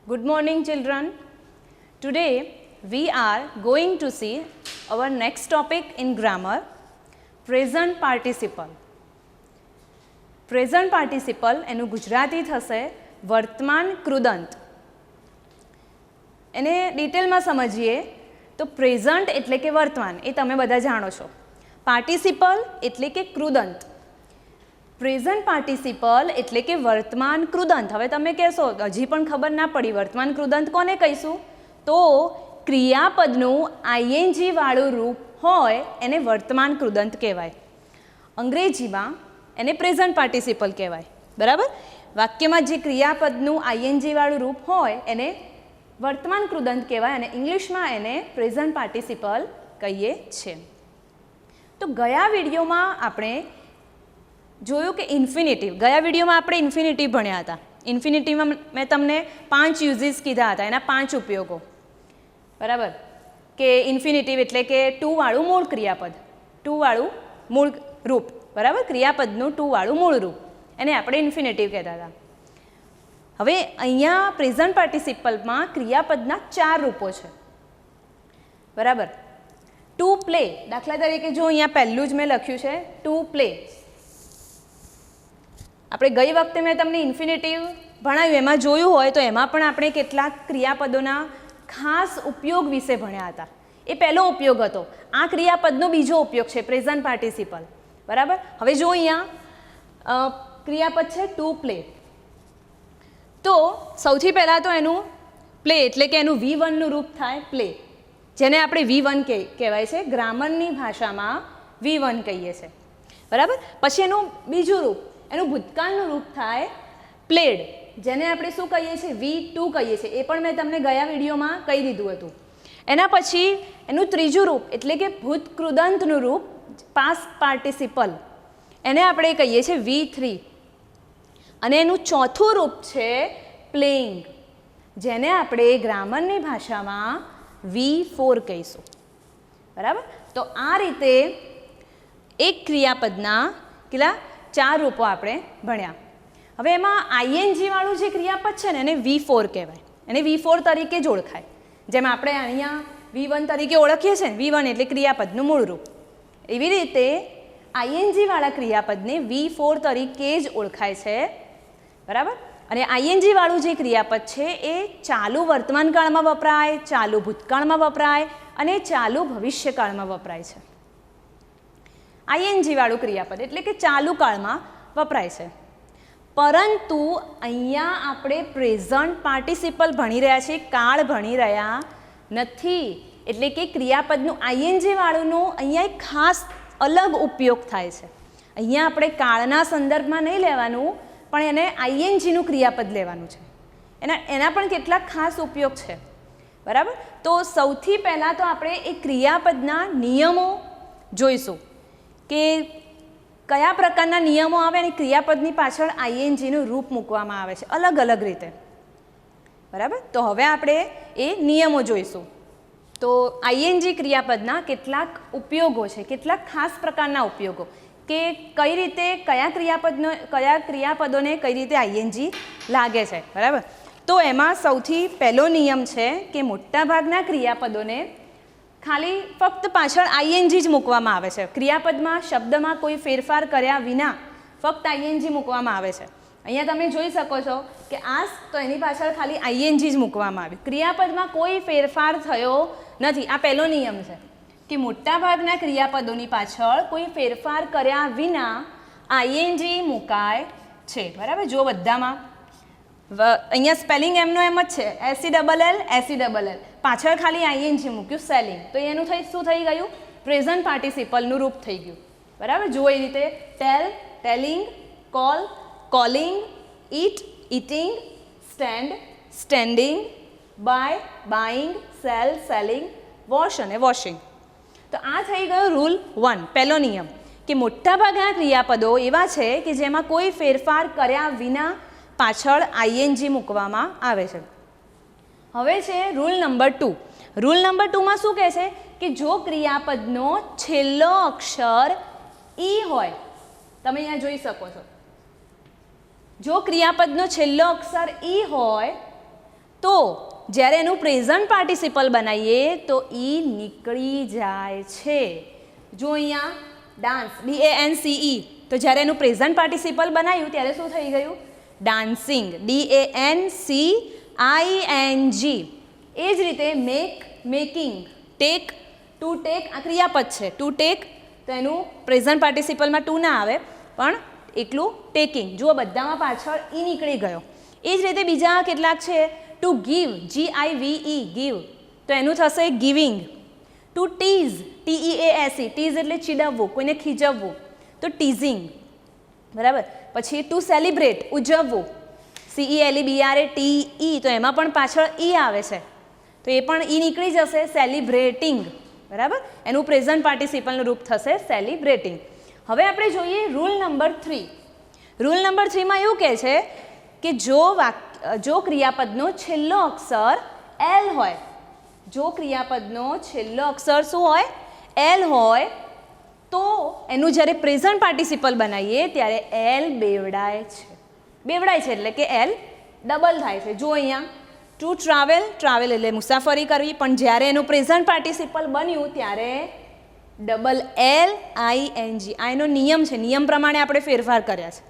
Good morning, children. Today we are going to see our next topic in grammar, present participle. Present participle એનું ગુજરાતી થશે વર્તમાન કૃદંત. એને ડિટેલમાં સમજીએ તો પ્રેઝન્ટ એટલે કે વર્તમાન, એ તમે બધા જાણો છો. પાર્ટિસિપલ એટલે કે કૃદંત. પ્રેઝન્ટ પાર્ટિસિપલ એટલે કે વર્તમાન કૃદંત. હવે તમે કહેશો હજી પણ ખબર ના પડી, વર્તમાન કૃદંત કોને કહીશું? તો ક્રિયાપદનું આઈએનજી વાળું રૂપ હોય એને વર્તમાન કૃદંત કહેવાય. અંગ્રેજીમાં એને પ્રેઝન્ટ પાર્ટિસિપલ કહેવાય. બરાબર? વાક્યમાં જે ક્રિયાપદનું આઈએનજી વાળું રૂપ હોય એને વર્તમાન કૃદંત કહેવાય અને ઇંગ્લિશમાં એને પ્રેઝન્ટ પાર્ટિસિપલ કહીએ છીએ. તો ગયા વિડીયોમાં આપણે જોયું કે ઇન્ફિનિટિવ, ગયા વિડીયોમાં આપણે ઇન્ફિનિટિવ ભણ્યા હતા. ઇન્ફિનિટિવમાં મેં તમને 5 યુઝીસ કીધા હતા, એના 5 ઉપયોગો. બરાબર? કે ઇન્ફિનિટિવ એટલે કે ટુ વાળું મૂળ ક્રિયાપદ, ટુ વાળું મૂળ રૂપ. બરાબર? ક્રિયાપદનું ટુ વાળું મૂળ રૂપ, એને આપણે ઇન્ફિનિટિવ કહેતા હતા. હવે અહીંયા પ્રેઝન્ટ પાર્ટિસિપલમાં ક્રિયાપદના 4 રૂપો છે. બરાબર? ટુ પ્લે, દાખલા તરીકે જો અહીંયા પહેલું જ મેં લખ્યું છે ટુ પ્લે. આપણે ગઈ વખતે મેં તમને ઇન્ફિનિટિવ ભણાવ્યું, એમાં જોયું હોય તો એમાં પણ આપણે કેટલાક ક્રિયાપદોના ખાસ ઉપયોગ વિશે ભણ્યા હતા. એ પહેલો ઉપયોગ હતો. આ ક્રિયાપદનો બીજો ઉપયોગ છે પ્રેઝન્ટ પાર્ટિસિપલ. બરાબર? હવે જો અહીંયા ક્રિયાપદ છે ટુ પ્લે, તો સૌથી પહેલાં તો એનું પ્લે એટલે કે એનું V1નું રૂપ થાય પ્લે, જેને આપણે V1 કહેવાય છે, ગ્રામરની ભાષામાં V1 કહીએ છીએ. બરાબર? પછી એનું બીજું રૂપ, એનું ભૂતકાળનું રૂપ થાય પ્લેડ, જેને આપણે શું કહીએ છીએ? V2 કહીએ છીએ. એ પણ મેં તમને ગયા વિડીયોમાં કહી દીધું હતું. એના પછી એનું ત્રીજું રૂપ એટલે કે ભૂતકૃદંતનું રૂપ પાસ્ટ પાર્ટિસિપલ, એને આપણે કહીએ છીએ V3. અને એનું ચોથું રૂપ છે પ્લેઇંગ, જેને આપણે ગ્રામરની ભાષામાં V4 કહીશું. બરાબર? તો આ રીતે એક ક્રિયાપદના કેટલા 4 રૂપો આપણે ભણ્યા. હવે એમાં આઈએનજી વાળું જે ક્રિયાપદ છે ને એને V4 કહેવાય, એને V4 તરીકે જ ઓળખાય. જેમ આપણે અહીંયા V1 તરીકે ઓળખીએ છીએ ને, V1 એટલે ક્રિયાપદનું મૂળ રૂપ, એવી રીતે આઈએનજી વાળા ક્રિયાપદને V4 તરીકે જ ઓળખાય છે. બરાબર? અને આઈએનજી વાળું જે ક્રિયાપદ છે એ ચાલુ વર્તમાનકાળમાં વપરાય, ચાલુ ભૂતકાળમાં વપરાય અને ચાલુ ભવિષ્યકાળમાં વપરાય છે. આઈએનજી વાળું ક્રિયાપદ એટલે કે ચાલુ કાળમાં વપરાય છે. પરંતુ અહીંયા આપણે પ્રેઝન્ટ પાર્ટિસિપલ ભણી રહ્યા છીએ, કાળ ભણી રહ્યા નથી. એટલે કે ક્રિયાપદનું આઈએનજી વાળુંનો અહીંયા એક ખાસ અલગ ઉપયોગ થાય છે. અહીંયા આપણે કાળના સંદર્ભમાં નહીં લેવાનું, પણ એને આઈએનજીનું ક્રિયાપદ લેવાનું છે. એના પણ કેટલાક ખાસ ઉપયોગ છે. બરાબર? તો સૌથી પહેલાં તો આપણે એ ક્રિયાપદના નિયમો જોઈશું કે કયા પ્રકારના નિયમો આવે અને ક્રિયાપદની પાછળ આઈએનજીનું રૂપ મૂકવામાં આવે છે અલગ અલગ રીતે. બરાબર? તો હવે આપણે એ નિયમો જોઈશું. તો આઈએનજી ક્રિયાપદના કેટલાક ઉપયોગો છે, કેટલાક ખાસ પ્રકારના ઉપયોગો, કે કઈ રીતે કયા ક્રિયાપદોને કઈ રીતે આઈએનજી લાગે છે. બરાબર? તો એમાં સૌથી પહેલો નિયમ છે કે મોટાભાગના ક્રિયાપદોને ખાલી ફક્ત પાછળ આઈએનજી જ મૂકવામાં આવે છે. ક્રિયાપદમાં શબ્દમાં કોઈ ફેરફાર કર્યા વિના ફક્ત આઈએનજી મૂકવામાં આવે છે. અહીંયા તમે જોઈ શકો છો કે આસ, તો એની પાછળ ખાલી આઈએનજી જ મૂકવામાં આવ્યું. ક્રિયાપદમાં કોઈ ફેરફાર થયો નથી. આ પહેલો નિયમ છે કે મોટાભાગના ક્રિયાપદોની પાછળ કોઈ ફેરફાર કર્યા વિના આઈએનજી મુકાય છે. બરાબર? જો બધામાં અહીંયા સ્પેલિંગ એમનો એમ જ છે, SELL, પાછળ ખાલી આઈએનજી મૂક્યું સેલિંગ, તો એનું શું થઈ ગયું? પ્રેઝન્ટ પાર્ટિસિપલનું રૂપ થઈ ગયું. બરાબર? જો એ રીતે tell, telling, call, calling, eat, eating, stand, standing, buy, buying, sell, selling, wash અને વોશિંગ. તો આ થઈ ગયો રૂલ 1, પહેલો નિયમ, કે મોટાભાગના ક્રિયાપદો એવા છે કે જેમાં કોઈ ફેરફાર કર્યા વિના પાછળ આઈએનજી મૂકવામાં આવે છે. હવે છે રૂલ નંબર 2. રૂલ નંબર 2માં શું કહે છે કે જો ક્રિયાપદનો છેલ્લો અક્ષર ઈ હોય, તમે અહીંયા જોઈ શકો છો, જો ક્રિયાપદનો છેલ્લો અક્ષર ઈ હોય તો જ્યારે એનું પ્રેઝન્ટ પાર્ટિસિપલ બનાવીએ તો ઈ નીકળી જાય છે. જો અહીંયા ડાન્સ DANCE, તો જ્યારે એનું પ્રેઝન્ટ પાર્ટિસિપલ બનાવ્યું ત્યારે શું થઈ ગયું? Dancing DANCING. એ જ રીતે મેકિંગ, ટેક, ટુ ટેક આ ક્રિયાપદ છે. ટુ ટેક તો એનું પ્રેઝન્ટ પાર્ટિસિપલમાં ટુ ના આવે પણ એકલું ટેકિંગ. જુઓ બધામાં પાછળ ઈ નીકળી ગયો. એ જ રીતે બીજા કેટલાક છે. ટુ ગીવ GIVE, ગીવ, તો એનું થશે giving. To tease TEASE, tease એટલે ચીડવવું, કોઈને ખીજવવું, તો ટીઝિંગ. બરાબર. પછી ટુ સેલિબ્રેટ ઉજવવું, CELEBRATE, તો એમાં પણ પાછળ ઈ આવે છે તો એ પણ ઈ નીકળી જશે સેલિબ્રેટિંગ. બરાબર. એનું પ્રેઝન્ટ પાર્ટિસિપલનું રૂપ થશે સેલિબ્રેટિંગ. હવે આપણે જોઈએ રૂલ નંબર 3. રૂલ નંબર 3માં એવું કહે છે કે જો ક્રિયાપદનો છેલ્લો અક્ષર L હોય, જો ક્રિયાપદનો છેલ્લો અક્ષર શું હોય? L હોય, તો એનું જ્યારે પ્રેઝન્ટ પાર્ટિસિપલ બનાવીએ ત્યારે L બેવડાય છે. બેવડાય છે એટલે કે L ડબલ થાય છે. જો અહીંયા ટુ ટ્રાવેલ, ટ્રાવેલ એટલે મુસાફરી કરવી, પણ જ્યારે એનું પ્રેઝન્ટ પાર્ટિસિપલ બન્યું ત્યારે ડબલ LING. આ એનો નિયમ છે, નિયમ પ્રમાણે આપણે ફેરફાર કર્યા છે.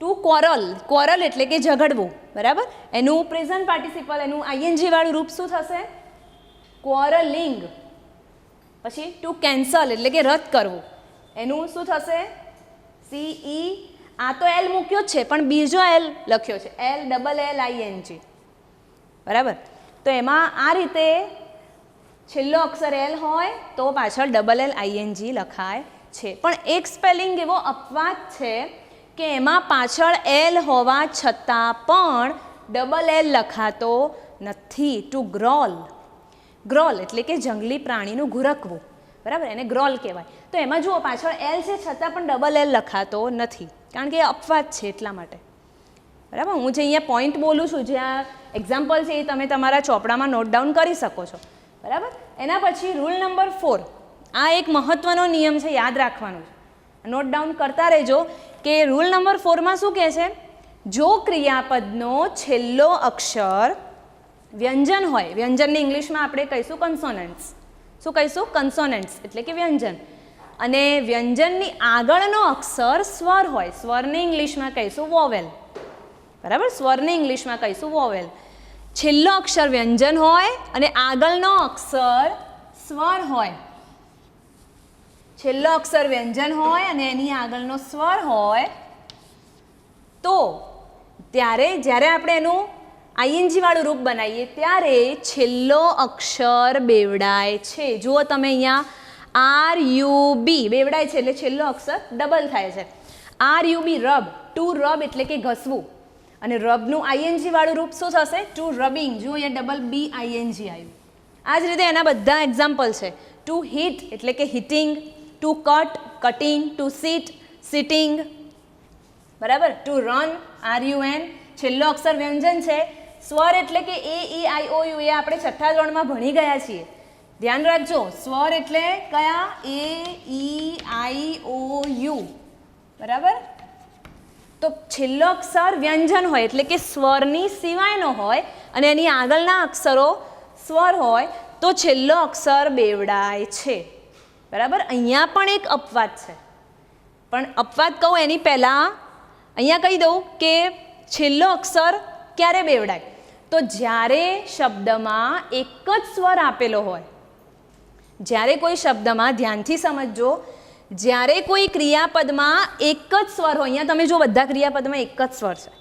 ટુ કોરલ, કોરલ એટલે કે ઝઘડવું. બરાબર. એનું પ્રેઝન્ટ પાર્ટિસિપલ એનું ING વાળું રૂપ શું થશે? કોરલિંગ. પછી ટુ કેન્સલ એટલે કે રદ કરવું, એનું શું થશે? CE. આ તો L મૂક્યો જ છે પણ બીજો L લખ્યો છે, LLLING. બરાબર. તો એમાં આ રીતે છેલ્લો અક્ષર L હોય તો પાછળ LLING લખાય છે. પણ એક સ્પેલિંગ એવો અપવાદ છે કે એમાં પાછળ L હોવા છતાં પણ LL લખાતો નથી. ટુ ગ્રોલ, ગ્રોલ એટલે કે જંગલી પ્રાણીનું ઘુરકવું. બરાબર. એને ગ્રોલ કહેવાય. તો એમાં જુઓ પાછળ L છે છતાં પણ LL લખાતો નથી કારણ કે એ અપવાદ છે એટલા માટે. બરાબર. હું જે અહીંયા પોઈન્ટ બોલું છું, જે આ એક્ઝામ્પલ છે એ તમે તમારા ચોપડામાં નોટ ડાઉન કરી શકો છો. બરાબર. એના પછી રૂલ નંબર 4. આ એક મહત્વનો નિયમ છે, યાદ રાખવાનો છે, નોટ ડાઉન કરતા રહેજો કે રૂલ નંબર 4માં શું કહે છે? જો ક્રિયાપદનો છેલ્લો અક્ષર વ્યંજન હોય, વ્યંજનને ઇંગ્લિશમાં આપણે કહીશું કન્સોનન્ટ્સ. શું કહીશું? કન્સોનન્ટ્સ એટલે કે વ્યંજન. અને વ્યંજનની આગળનો અક્ષર સ્વર હોય, સ્વરને ઇંગ્લિશમાં કહીશું વોવેલ. બરાબર. સ્વરને ઇંગ્લિશમાં કહીશું વોવેલ. છેલ્લો અક્ષર વ્યંજન હોય અને આગળનો અક્ષર સ્વર હોય. છેલ્લો અક્ષર વ્યંજન હોય અને એની આગળનો સ્વર હોય તો ત્યારે જ્યારે આપણે એનું ING વાળું રૂપ બનાવીએ ત્યારે છેલ્લો અક્ષર બેવડાય છે. જુઓ તમે અહીંયા RUB બેવડાય છે એટલે છેલ્લો અક્ષર ડબલ થાય છે. RUB રબ, ટુ રબ એટલે કે ઘસવું, અને રબનું ING વાળું રૂપ શું થશે? ટુ રબિંગ. જો અહીંયા BING આવ્યું. આ જ રીતે એના બધા એક્ઝામ્પલ છે. ટુ હિટ એટલે કે hitting, to cut cutting, to sit sitting. બરાબર. To run RUN. છેલ્લો અક્ષર વ્યંજન છે. સ્વર એટલે કે AEIOU એ આપણે છઠ્ઠા ધોરણમાં ભણી ગયા છીએ. ધ્યાન રાખજો, સ્વર એટલે કયા? AEIOU. બરાબર. તો છેલ્લો અક્ષર વ્યંજન હોય એટલે કે સ્વરની સિવાયનો હોય અને એની આગળના અક્ષરો સ્વર હોય તો છેલ્લો અક્ષર બેવડાય છે. બરાબર. અહીંયા પણ એક અપવાદ છે, પણ અપવાદ કહું એની પહેલાં અહીંયા કહી દઉં કે છેલ્લો અક્ષર ક્યારે બેવડાય? તો જ્યારે શબ્દમાં એક જ સ્વર આપેલો હોય. જ્યારે કોઈ શબ્દમાં, ધ્યાનથી સમજજો, જ્યારે કોઈ ક્રિયાપદમાં એક જ સ્વર હોય, અહીંયા તમે જો બધા ક્રિયાપદમાં એક જ સ્વર છે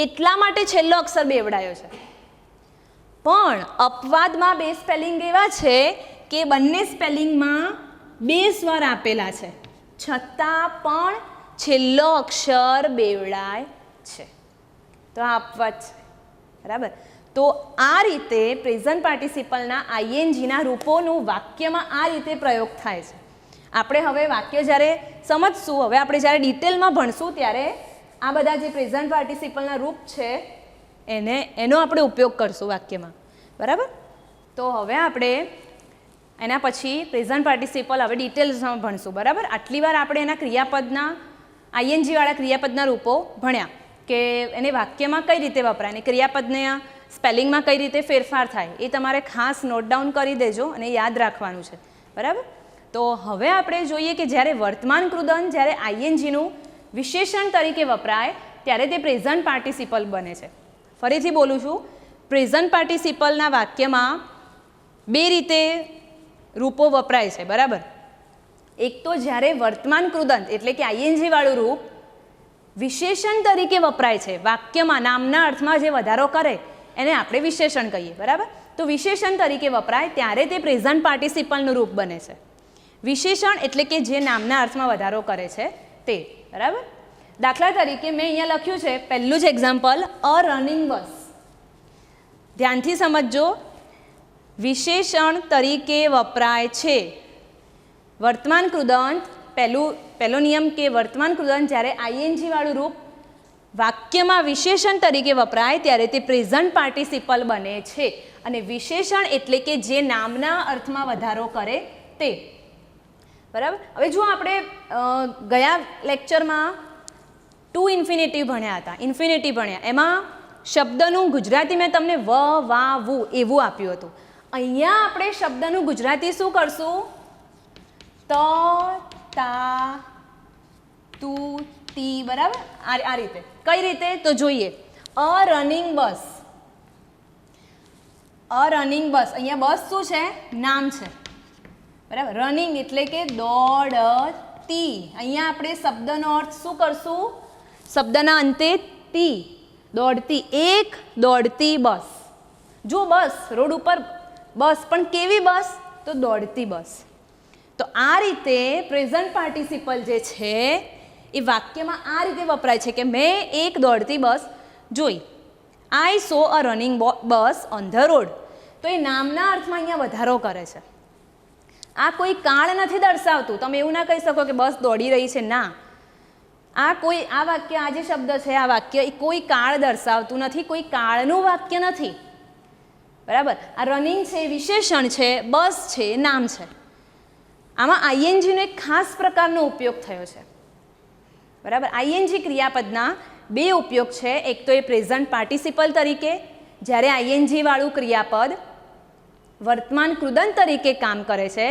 એટલા માટે છેલ્લો અક્ષર બેવડાયો છે. પણ અપવાદમાં બે સ્પેલિંગ એવા છે કે બંને સ્પેલિંગમાં બે સ્વર આપેલા છે છતાં પણ છેલ્લો અક્ષર બેવડાય છે. તો આ અપવાદ છે. બરાબર. તો આ રીતે પ્રેઝન્ટ પાર્ટિસિપલના INGના રૂપોનું વાક્યમાં આ રીતે પ્રયોગ થાય છે. આપણે હવે વાક્ય જ્યારે સમજશું, હવે આપણે જ્યારે ડિટેલમાં ભણશું ત્યારે આ બધા જે પ્રેઝન્ટ પાર્ટિસિપલના રૂપ છે એનો આપણે ઉપયોગ કરશું વાક્યમાં. બરાબર. તો હવે આપણે એના પછી પ્રેઝન્ટ પાર્ટિસિપલ હવે ડિટેલ્સમાં ભણશું. બરાબર. આટલી વાર આપણે એના ક્રિયાપદના ING વાળા ક્રિયાપદના રૂપો ભણ્યા કે એને વાક્યમાં કઈ રીતે વપરાય, અને ક્રિયાપદને સ્પેલિંગમાં કઈ રીતે ફેરફાર થાય એ તમારે ખાસ નોટ ડાઉન કરી દેજો અને યાદ રાખવાનું છે, બરાબર. તો હવે આપણે જોઈએ કે જ્યારે વર્તમાન કૃદંત જ્યારે આઈએનજીનું વિશેષણ તરીકે વપરાય ત્યારે તે પ્રેઝન્ટ પાર્ટિસિપલ બને છે. ફરીથી બોલું છું, પ્રેઝન્ટ પાર્ટિસિપલના વાક્યમાં બે રીતે રૂપો વપરાય છે, બરાબર. એક તો જ્યારે વર્તમાન કૃદંત એટલે કે આઈએનજી વાળું રૂપ વિશેષણ તરીકે વપરાય છે, વાક્યમાં નામના અર્થમાં જે વધારો કરે એને આપણે વિશેષણ કહીએ, બરાબર. તો વિશેષણ તરીકે વપરાય ત્યારે તે પ્રેઝન્ટ પાર્ટિસિપલનું રૂપ બને છે. વિશેષણ એટલે કે જે નામના અર્થમાં વધારો કરે છે તે, બરાબર. દાખલા તરીકે મેં અહીંયા લખ્યું છે પહેલું જ એક્ઝામ્પલ, અ રનિંગ બસ. ધ્યાનથી સમજજો, વિશેષણ તરીકે વપરાય છે. વર્તમાન કૃદંત પહેલો નિયમ કે વર્તમાન કૃદંત જ્યારે આઈએનજી વાળું રૂપ વાક્યમાં વિશેષણ તરીકે વપરાય ત્યારે તે પ્રેઝન્ટ પાર્ટિસિપલ બને છે. અને વિશેષણ એટલે કે જે નામના અર્થમાં વધારો કરે તે, બરાબર. હવે જો આપણે ગયા લેક્ચરમાં ટુ ઇન્ફિનેટિવ ભણ્યા હતા, ઇન્ફિનેટિવ ભણ્યા, એમાં શબ્દનું ગુજરાતી મેં તમને વ વા વુ એવું આપ્યું હતું. અહીંયા આપણે શબ્દનું ગુજરાતી શું કરશું? ત તા તું તી, બરાબર. આ રીતે. કઈ રીતે તો જોઈએ. અ રનિંગ બસ. અ રનિંગ બસ, અહીંયા બસ શું છે? નામ છે, બરાબર. રનિંગ એટલે કે દોડતી. અહીંયા આપણે શબ્દનો અર્થ શું કરશું? શબ્દના અંતે તી, દોડતી. એક દોડતી બસ. જો બસ રોડ ઉપર બસ, પણ કેવી બસ? તો દોડતી બસ. તો આ રીતે પ્રેઝન્ટ પાર્ટિસિપલ જે છે એ વાક્યમાં આ રીતે વપરાય છે કે મેં એક દોડતી બસ જોઈ. I saw a running bus on the road. તો એ નામના અર્થમાં અહીંયા વધારો કરે છે. આ કોઈ કાળ નથી દર્શાવતું. તમે એવું ના કહી શકો કે બસ દોડી રહી છે, ના. આ વાક્ય, આ જે શબ્દ છે આ વાક્ય એ કોઈ કાળ દર્શાવતું નથી, કોઈ કાળનું વાક્ય નથી, બરાબર. આ રનિંગ છે વિશેષણ છે, બસ છે નામ છે. આમાં આઈએનજીનો એક ખાસ પ્રકારનો ઉપયોગ થયો છે, બરાબર. આઈએનજી ક્રિયાપદના બે ઉપયોગ છે. એક તો એ પ્રેઝન્ટ પાર્ટિસિપલ તરીકે, જ્યારે આઈએનજી વાળું ક્રિયાપદ વર્તમાન કૃદંત તરીકે કામ કરે છે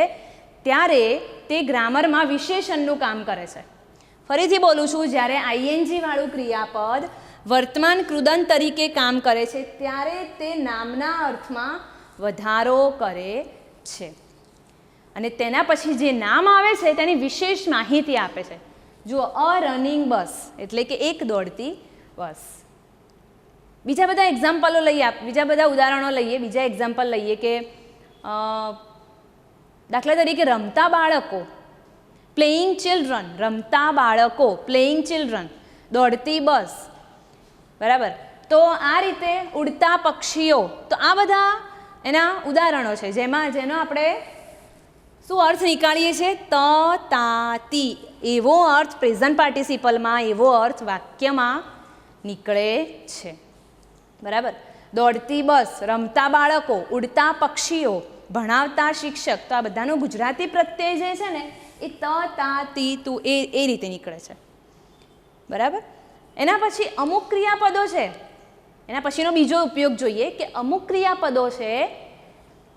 ત્યારે તે ગ્રામરમાં વિશેષણનું કામ કરે છે. ફરીથી બોલું છું, જ્યારે આઈએનજી વાળું ક્રિયાપદ વર્તમાન કૃદંત તરીકે કામ કરે છે ત્યારે તે નામના અર્થમાં વધારો કરે છે. અને તેના પછી જે નામ આવે છે તેની વિશેષ માહિતી આપે છે. જુઓ, અ રનિંગ બસ એટલે કે એક દોડતી બસ. બીજા બધા એક્ઝામ્પલો લઈએ, બીજા બધા ઉદાહરણો લઈએ, બીજા એક્ઝામ્પલ લઈએ કે દાખલા તરીકે રમતા બાળકો, પ્લેઇંગ ચિલ્ડ્રન. રમતા બાળકો, પ્લેઇંગ ચિલ્ડ્રન. દોડતી બસ, બરાબર. તો આ રીતે ઉડતા પક્ષીઓ. તો આ બધા એના ઉદાહરણો છે જેનો આપણે શું અર્થ નીકાળીએ છીએ? ત તા તી. એવો અર્થ પ્રેઝન્ટ પાર્ટિસિપલમાં, એવો અર્થ વાક્યમાં નીકળે છે, બરાબર. દોડતી બસ, રમતા બાળકો, ઉડતા પક્ષીઓ, ભણાવતા શિક્ષક. તો આ બધાનો ગુજરાતી પ્રત્યય જે છે ને એ ત તા તી તું એ રીતે નીકળે છે, બરાબર. એના પછી અમુક ક્રિયાપદો છે. એના પછીનો બીજો ઉપયોગ જોઈએ કે અમુક ક્રિયાપદો છે,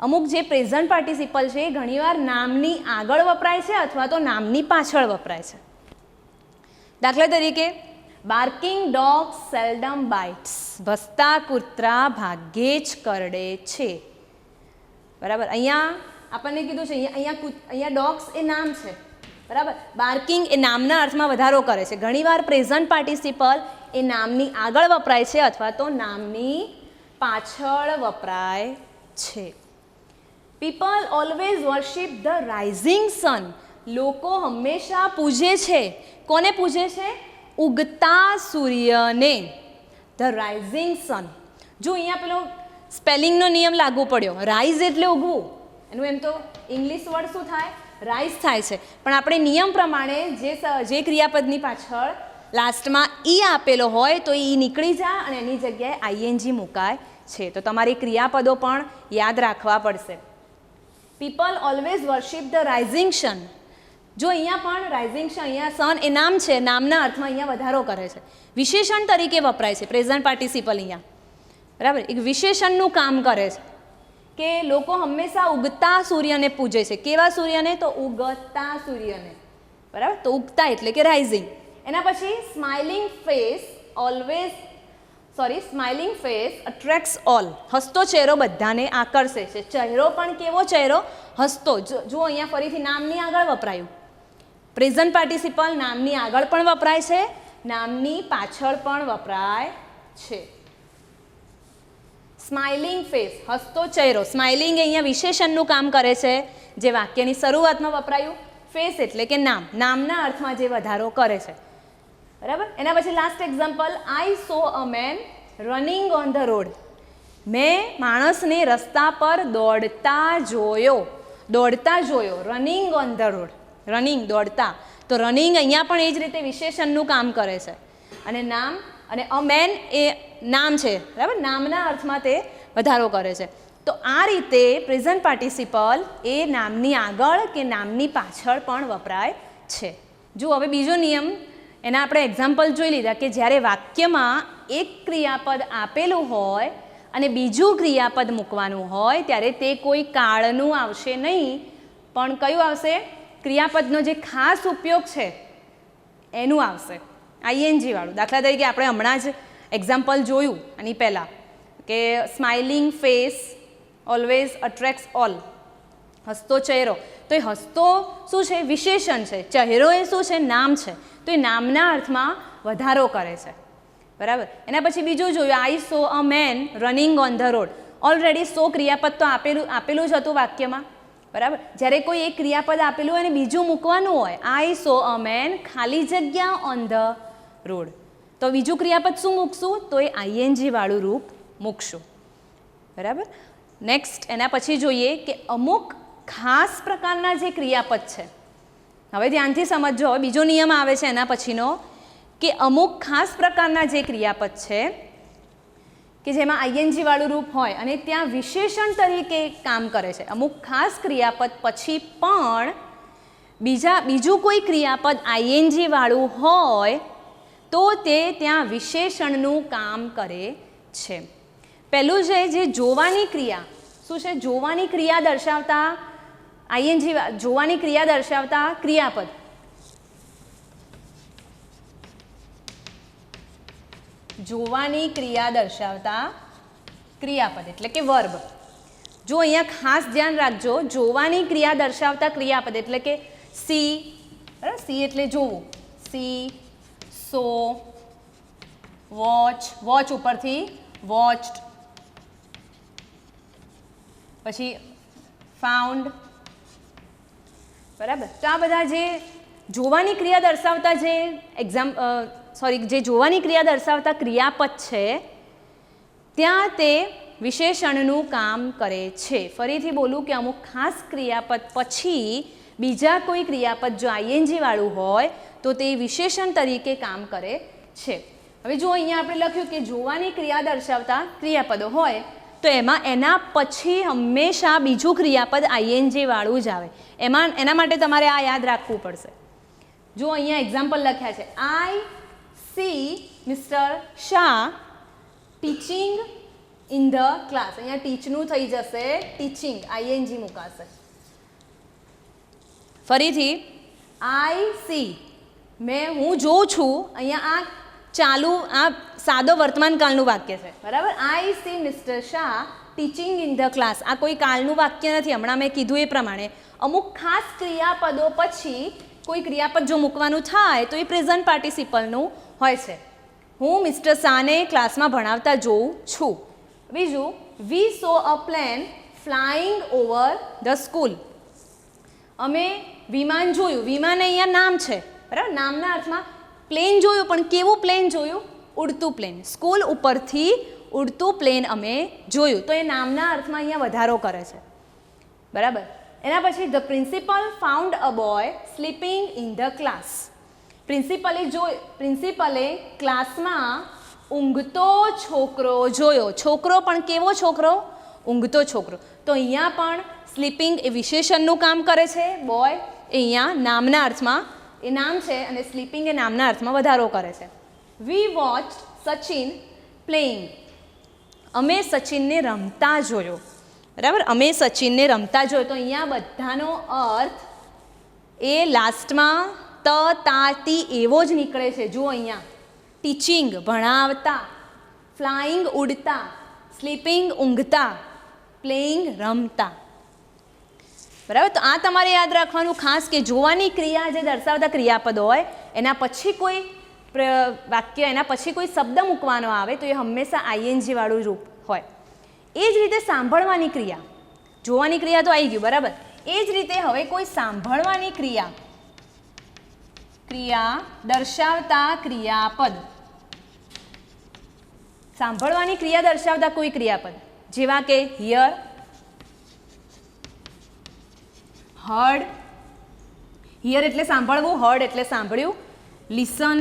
અમુક જે પ્રેઝન્ટ પાર્ટિસિપલ છે એ ઘણીવાર નામની આગળ વપરાય છે અથવા તો નામની પાછળ વપરાય છે. દાખલા તરીકે બાર્કિંગ ડોગ સેલ્ડમ બાઇટ્સ. ભસતા કૂતરા ભાગ્યે જ કરડે છે, બરાબર. અહીંયા આપણને કીધું છે અહીંયા ડોગ્સ એ નામ છે, બરાબર. બાર્કિંગ એ નામના અર્થમાં વધારો કરે છે. ઘણીવાર પ્રેઝન્ટ પાર્ટિસિપલ એ નામની આગળ વપરાય છે અથવા તો નામની પાછળ વપરાય છે. People always worship the rising sun. લોકો હંમેશા પૂજે છે. કોને પૂજે છે? ઉગતા સૂર્યને. The rising sun. જો અહીંયા પેલો સ્પેલિંગનો નિયમ લાગુ પડ્યો. રાઇઝ એટલે ઉગવું, એનું એમ તો ઇંગ્લિશ વર્ડ શું થાય? રાઇઝ થાય છે. પણ આપણે નિયમ પ્રમાણે જે ક્રિયાપદની પાછળ લાસ્ટમાં ઈ આપેલો હોય તો ઈ નીકળી જાય અને એની જગ્યાએ આઈએનજી મુકાય છે. તો તમારી ક્રિયાપદો પણ યાદ રાખવા પડશે. People always worship the rising sun. જો અહીંયા પણ રાઇઝિંગ સન, અહીંયા સન એ નામ છે, નામના અર્થમાં અહીંયા વધારો કરે છે. વિશેષણ તરીકે વપરાય છે પ્રેઝન્ટ પાર્ટિસિપલ અહીંયા, બરાબર, એક વિશેષણનું કામ કરે છે કે લોકો હંમેશા ઉગતા સૂર્યને પૂજે છે. કેવા સૂર્યને? તો ઉગતા સૂર્યને. બરાબર, તો ઉગતા એટલે કે રાઇઝિંગ. એના પછી સ્માઇલિંગ ફેસ અટ્રેક્ટ્સ ઓલ. હસતો ચહેરો બધાને આકર્ષે છે. ચહેરો પણ કેવો ચહેરો? હસતો. જો અહીંયા ફરીથી નામની આગળ વપરાયું. પ્રેઝન્ટ પાર્ટિસિપલ નામની આગળ પણ વપરાય છે, નામની પાછળ પણ વપરાય છે. સ્માઇલિંગ ફેસ, હસતો ચહેરો. સ્માઇલિંગ અહીંયા વિશેષણનું કામ કરે છે, જે વાક્યની શરૂઆતમાં વપરાયું. ફેસ એટલે કે નામ, નામના અર્થમાં જે વધારો કરે છે. બરાબર. એના પછી last example, I saw a man running on the road. મેં માણસને રસ્તા પર દોડતા જોયો. Running on the road. Running, દોડતા. તો રનિંગ અહીંયા પણ એ જ રીતે વિશેષણનું કામ કરે છે. અને નામ અને અ મેન એ નામ છે. બરાબર, નામના અર્થમાં તે વધારો કરે છે. તો આ રીતે પ્રેઝન્ટ પાર્ટિસિપલ એ નામની આગળ કે નામની પાછળ પણ વપરાય છે. જો હવે બીજો નિયમ, એના આપણે એક્ઝામ્પલ જોઈ લીધા કે જ્યારે વાક્યમાં એક ક્રિયાપદ આપેલું હોય અને બીજું ક્રિયાપદ મૂકવાનું હોય ત્યારે તે કોઈ કાળનું આવશે નહીં, પણ કયું આવશે? ક્રિયાપદનો જે ખાસ ઉપયોગ છે એનું આવશે, આઈએનજી વાળું. દાખલા તરીકે આપણે હમણાં જ એક્ઝામ્પલ જોયું આની પહેલાં કે સ્માઇલિંગ ફેસ ઓલવેઝ અટ્રેક્ટ્સ ઓલ. હસતો ચહેરો. તો એ હસતો શું છે? વિશેષણ છે. ચહેરો એ શું છે? નામ છે. તો એ નામના અર્થમાં વધારો કરે છે. બરાબર. એના પછી બીજું જોયું, I saw a man running on the road. Already saw ક્રિયાપદ તો આપેલું જ હતું વાક્યમાં. બરાબર. જ્યારે કોઈ એક ક્રિયાપદ આપેલું હોય અને બીજું મૂકવાનું હોય, આઈ સો અ મેન ખાલી જગ્યા ઓન ધ રોડ, તો બીજું ક્રિયાપદ શું મૂકશું? તો એ આઈએનજી વાળું રૂપ મૂકશું. બરાબર. નેક્સ્ટ એના પછી જોઈએ કે અમુક ખાસ પ્રકારના જે ક્રિયાપદ છે, હવે ધ્યાનથી સમજજો. બીજો નિયમ આવે છે એના પછીનો કે અમુક ખાસ પ્રકારના જે ક્રિયાપદ છે કે જેમાં આઈએનજી વાળું રૂપ હોય અને ત્યાં વિશેષણ તરીકે કામ કરે છે. અમુક ખાસ ક્રિયાપદ પછી પણ બીજું કોઈ ક્રિયાપદ આઈએનજી વાળું હોય તો તે ત્યાં વિશેષણનું કામ કરે છે. પહેલું છે જે જોવાની ક્રિયા. શું છે? જોવાની ક્રિયા દર્શાવતા આઈએનજી, જોવાની ક્રિયા દર્શાવતા ક્રિયાપદ. જોવાની ક્રિયા દર્શાવતા ક્રિયાપદ એટલે કે વર્બ. જો અહીંયા ખાસ ધ્યાન રાખજો, જોવાની ક્રિયા દર્શાવતા ક્રિયાપદ એટલે કે સી. બરાબર, સી એટલે જોવું. સી, સો, વોચ. વોચ ઉપરથી વોચ્ડ, પછી ફાઉન્ડ. બરાબર. તો આ બધા જે જોવાની ક્રિયા દર્શાવતા જે જોવાની ક્રિયા દર્શાવતા ક્રિયાપદ છે ત્યાં તે વિશેષણનું કામ કરે છે. ફરીથી બોલું કે અમુક ખાસ ક્રિયાપદ પછી બીજા કોઈ ક્રિયાપદ જો આઈએનજી વાળું હોય તો તે વિશેષણ તરીકે કામ કરે છે. હવે જો અહીંયા આપણે લખ્યું કે જોવાની ક્રિયા દર્શાવતા ક્રિયાપદો હોય તો એના પછી હંમેશા બીજું ક્રિયાપદ આઈએનજી વાળું જ આવે. એના માટે તમારે આ યાદ રાખવું પડશે. જો અહીંયા એક્ઝામ્પલ લખ્યા છે, I see mister Shah teaching in the class. અહીંયા ટીચનું થઈ જશે ટીચિંગ, આઈએનજી મુકાશે. ફરીથી આઈ સી, હું જોઉં છું. અહીંયા આ સાદો વર્તમાન કાળનું વાક્ય છે. બરાબર. I see mister Shah teaching in the class. આ કોઈ કાળનું વાક્ય નથી. હમણાં મેં કીધું એ પ્રમાણે અમુક ખાસ ક્રિયાપદો પછી કોઈ ક્રિયાપદ જો મૂકવાનું થાય તો એ પ્રેઝન્ટ પાર્ટિસિપલનું હોય છે. હું મિસ્ટર શાહને ક્લાસમાં ભણાવતા જોઉં છું. બીજું, we saw a plane flying over the school. અમે વિમાન જોયું. વિમાન અહીંયા નામ છે. બરાબર. નામના અર્થમાં પ્લેન જોયું, પણ કેવું પ્લેન જોયું? ઉડતું પ્લેન. સ્કૂલ ઉપરથી ઉડતું પ્લેન અમે જોયું. તો એ નામના અર્થમાં અહીંયા વધારો કરે છે. બરાબર. એના પછી the principal found a boy sleeping in the class. પ્રિન્સિપલે ક્લાસમાં ઊંઘતો છોકરો જોયો. છોકરો પણ કેવો છોકરો? ઊંઘતો છોકરો. તો અહીંયા પણ સ્લીપિંગ એ વિશેષણનું કામ કરે છે. બોય એ અહીંયા નામના અર્થમાં એ નામ છે અને સ્લીપિંગ એ નામના અર્થમાં વધારો કરે છે. વી વોચ્ડ સચિન પ્લેઇંગ. અમે સચિનને રમતા જોયો, બરાબર, અમે સચિનને રમતા જોયો. તો અહીંયા બધાનો અર્થ એ લાસ્ટમાં ત તા તી એવો જ નીકળે છે. જુઓ અહીંયા ટીચિંગ ભણાવતા, ફ્લાઇંગ ઉડતા, સ્લીપિંગ ઊંઘતા, પ્લેઇંગ રમતા. બરાબર, તો આ તમારે યાદ રાખવાનું ખાસ કે જોવાની ક્રિયા જે દર્શાવતા ક્રિયાપદ હોય એના પછી કોઈ વાક્ય, એના પછી કોઈ શબ્દ મૂકવાનો આવે તો એ હંમેશા આઈએનજી વાળું રૂપ હોય. એ જ રીતે સાંભળવાની ક્રિયા, જોવાની ક્રિયા તો આવી ગયું, બરાબર. એ જ રીતે હવે કોઈ સાંભળવાની ક્રિયા દર્શાવતા ક્રિયાપદ, સાંભળવાની ક્રિયા દર્શાવતા કોઈ ક્રિયાપદ જેવા કે હિયર, હર્ડ, હિયર એટલે સાંભળવું, હર્ડ એટલે સાંભળ્યું, લિસન,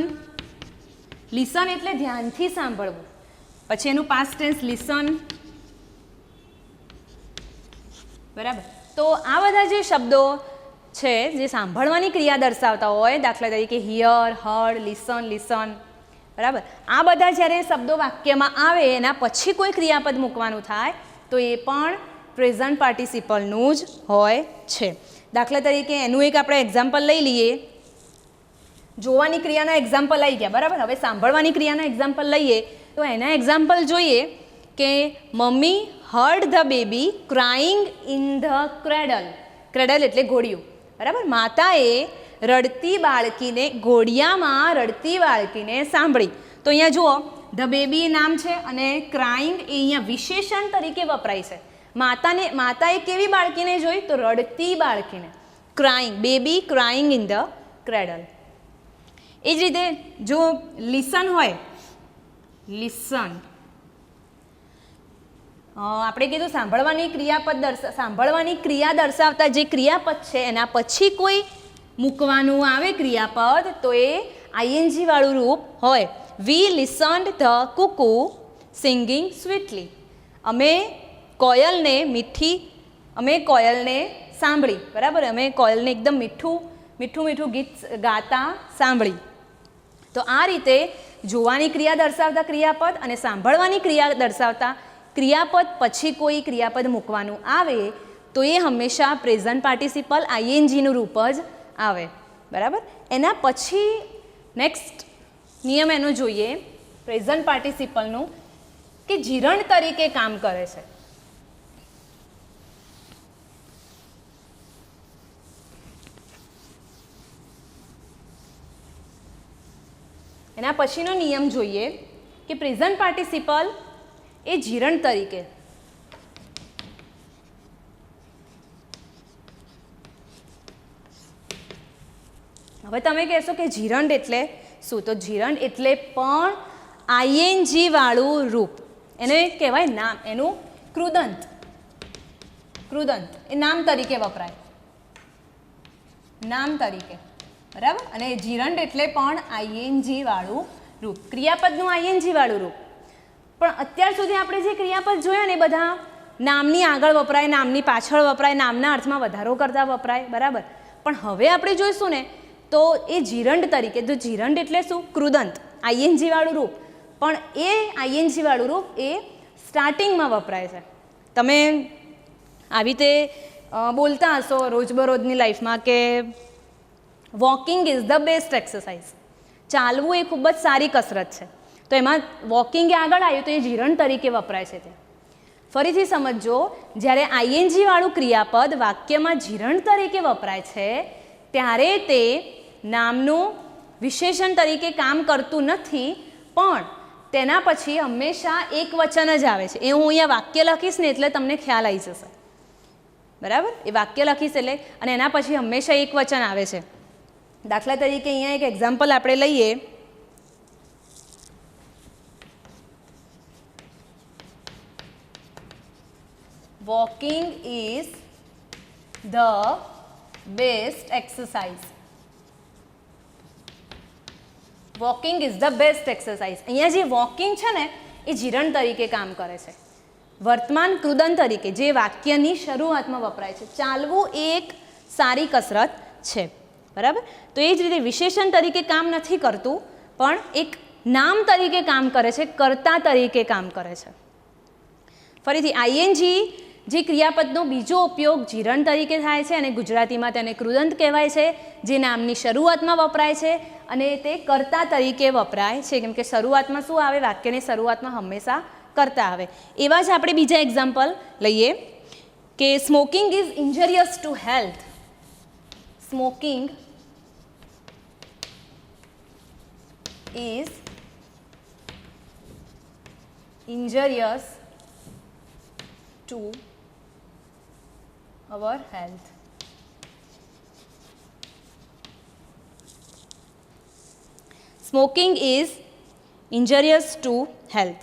લિસન એટલે ધ્યાનથી સાંભળવું, પછી એનું પાસ્ટ ટેન્સ લિસન, બરાબર. તો આ બધા જે શબ્દો છે જે સાંભળવાની ક્રિયા દર્શાવતા હોય, દાખલા તરીકે હિયર, હર્ડ, લિસન, લિસન, બરાબર, આ બધા જ્યારે શબ્દો વાક્યમાં આવે એના પછી કોઈ ક્રિયાપદ મૂકવાનું થાય તો એ પણ પ્રેઝન્ટ પાર્ટિસિપલનું જ હોય છે. દાખલા તરીકે એનું એક આપણે એક્ઝામ્પલ લઈ લઈએ. જોવાની ક્રિયાના એક્ઝામ્પલ આવી ગયા, બરાબર. હવે સાંભળવાની ક્રિયાના એક્ઝામ્પલ લઈએ તો એના એક્ઝામ્પલ જોઈએ કે mummy hard the baby crying in the cradle. Cradle એટલે ઘોડિયું, બરાબર. માતાએ રડતી બાળકીને, ઘોડિયામાં રડતી બાળકીને સાંભળી. તો અહીંયા જુઓ ધ બેબી નામ છે અને ક્રાઇંગ એ અહીંયા વિશેષણ તરીકે વપરાય છે. માતાએ કેવી બાળકીને જોઈ? તો રડતી બાળકીને. Crying, baby crying in the cradle. એ જ રીતે જો લિસન હોય, લિસન, આપણે કીધું સાંભળવાની ક્રિયા દર્શાવતા જે ક્રિયાપદ છે એના પછી કોઈ મૂકવાનું આવે ક્રિયાપદ તો એ આઈએનજી વાળું રૂપ હોય. વી લિસન્ડ ધ કુકુ સિંગિંગ સ્વીટલી. અમે કોયલને સાંભળી, બરાબર. અમે કોયલને એકદમ મીઠું ગીત ગાતા સાંભળી. તો આ રીતે જોવાની ક્રિયા દર્શાવતા ક્રિયાપદ અને સાંભળવાની ક્રિયા દર્શાવતા ક્રિયાપદ પછી કોઈ ક્રિયાપદ મૂકવાનું આવે તો એ હંમેશા પ્રેઝન્ટ પાર્ટિસિપલ આઈએનજીનું રૂપ જ આવે, બરાબર. એના પછી નેક્સ્ટ નિયમ એનો જોઈએ પ્રેઝન્ટ પાર્ટિસિપલનું કે જીરણ તરીકે કામ કરે છે. એના પછીનો નિયમ જોઈએ કે પ્રેઝન્ટ પાર્ટિસિપલ એ જીરણ તરીકે, હવે તમે કહેશો કે જીરંડ એટલે શું? તો જીરંડ એટલે પણ આઈએનજી વાળું રૂપ, એને કહેવાય નામ, એનું કૃદંત એ નામ તરીકે વપરાય, નામ તરીકે, બરાબર. અને જીરંડ એટલે પણ આઈએનજી વાળું રૂપ, ક્રિયાપદનું આઈએનજી વાળું રૂપ. પણ અત્યાર સુધી આપણે જે ક્રિયાપદ જોયા ને બધા નામની આગળ વપરાય, નામની પાછળ વપરાય, નામના અર્થમાં વધારો કરતા વપરાય, બરાબર. પણ હવે આપણે જોઈશું ને તો એ જીરંડ તરીકે, તો જીરંડ એટલે શું? કૃદંત, આઈએનજી વાળું રૂપ. પણ એ આઈએનજી વાળું રૂપ એ સ્ટાર્ટિંગમાં વપરાય છે. તમે આવી રીતે બોલતા હશો રોજબરોજની લાઈફમાં કે walking is the best exercise. ચાલવું એ ખૂબ જ સારી કસરત છે. તો એમાં વોકિંગ એ આગળ આવ્યું તો એ જીરણ તરીકે વપરાય છે ત્યાં. ફરીથી સમજો, જ્યારે આઈએનજી વાળું ક્રિયાપદ વાક્યમાં જીરણ તરીકે વપરાય છે ત્યારે તે નામનું વિશેષણ તરીકે કામ કરતું નથી, પણ તેના પછી હંમેશા એક વચન જ આવે છે. એ હું અહીંયા વાક્ય લખીશ ને એટલે તમને ખ્યાલ આવી જશે, બરાબર. એ વાક્ય લખીશ એટલે, અને એના પછી હંમેશા એક વચન આવે છે. દાખલા તરીકે અહીંયા એક એક્ઝામ્પલ આપણે લઈએ. Walking is the best exercise. Walking is the best exercise. અહીંયા જે વોકિંગ છે ને એ જીરણ તરીકે કામ કરે છે, વર્તમાન કૃદંત તરીકે, જે વાક્યની શરૂઆતમાં વપરાય છે. ચાલવું એ એક સારી કસરત છે, બરાબર. તો એ જ રીતે વિશેષણ તરીકે કામ નથી કરતું, પણ એક નામ તરીકે કામ કરે છે, કર્તા તરીકે કામ કરે છે, ફરીથી આઈએનજી જે ક્રિયાપદનો બીજો ઉપયોગ જીરણ તરીકે થાય છે અને ગુજરાતીમાં તેને કૃદંત કહેવાય છે, જે નામની શરૂઆતમાં વપરાય છે અને તે કર્તા તરીકે વપરાય છે, કેમ કે શરૂઆતમાં શું આવે, વાક્યની શરૂઆતમાં હંમેશા કર્તા આવે. એવા જ આપણે બીજા એક્ઝામ્પલ લઈએ કે smoking is ઇન્જરિયસ to health. Smoking is injurious to our health. Smoking is injurious to health.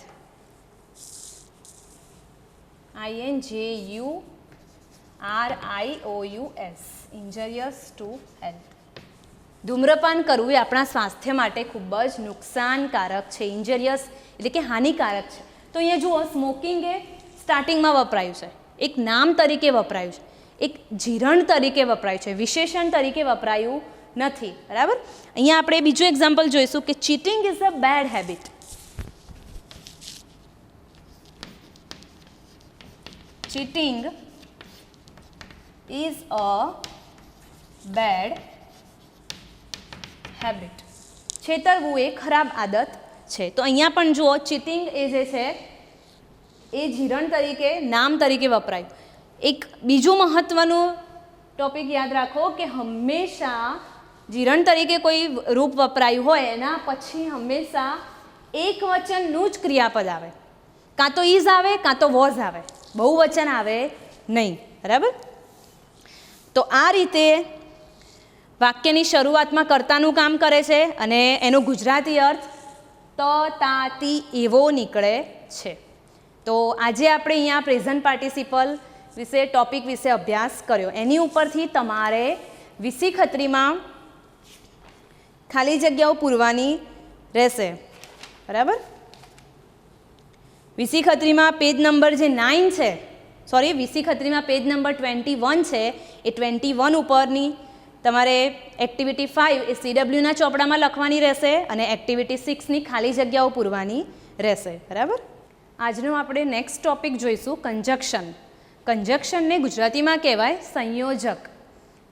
INJURIOUS, injurious to health. ધૂમ્રપાન કરવું એ આપણા સ્વાસ્થ્ય માટે ખૂબ જ નુકસાનકારક છે. ઇન્જરિયસ એટલે કે હાનિકારક છે. તો અહીંયા જુઓ, સ્મોકિંગ એ સ્ટાર્ટિંગમાં વપરાયું છે, એક નામ તરીકે વપરાયું છે, એક જીરણ તરીકે વપરાયું છે, વિશેષણ તરીકે વપરાયું નથી. બરાબર. અહીંયા આપણે બીજું એક્ઝામ્પલ જોઈશું કે cheating is a bad habit. Cheating is a bad habit. છેતરવું એ ખરાબ આદત છે. તો અહીંયા પણ જુઓ, ચીટિંગ એ જે છે એ જીરણ તરીકે, નામ તરીકે વપરાય. એક બીજું મહત્વનું ટોપિક યાદ રાખો કે હંમેશા જીરણ તરીકે કોઈ રૂપ વપરાયું હોય એના પછી હંમેશા એક વચનનું જ ક્રિયાપદ આવે. કાં તો ઇઝ આવે કાં તો વોઝ આવે, બહુવચન આવે નહીં. બરાબર. તો આ રીતે વાક્યની શરૂઆતમાં કર્તાનું કામ કરે છે અને એનો ગુજરાતી અર્થ ત તા તી એવો નીકળે છે. તો આજે આપણે અહીંયા પ્રેઝન્ટ પાર્ટિસિપલ વિશે, ટોપિક વિશે અભ્યાસ કર્યો. એની ઉપરથી તમારે વીસી ખત્રીમાં ખાલી જગ્યાઓ પૂરવાની રહેશે. બરાબર. વીસી ખત્રીમાં પેજ નંબર જે 9 છે, સોરી, વીસી ખત્રીમાં પેજ નંબર 21 છે, એ 21 ઉપરની તમારે એક્ટિવિટી 5 એ CWના ચોપડામાં લખવાની રહેશે અને એક્ટિવિટી 6ની ખાલી જગ્યાઓ પૂરવાની રહેશે. બરાબર. આજનો આપણે નેક્સ્ટ ટોપિક જોઈશું કન્જક્શન. કન્જક્શનને ગુજરાતીમાં કહેવાય સંયોજક.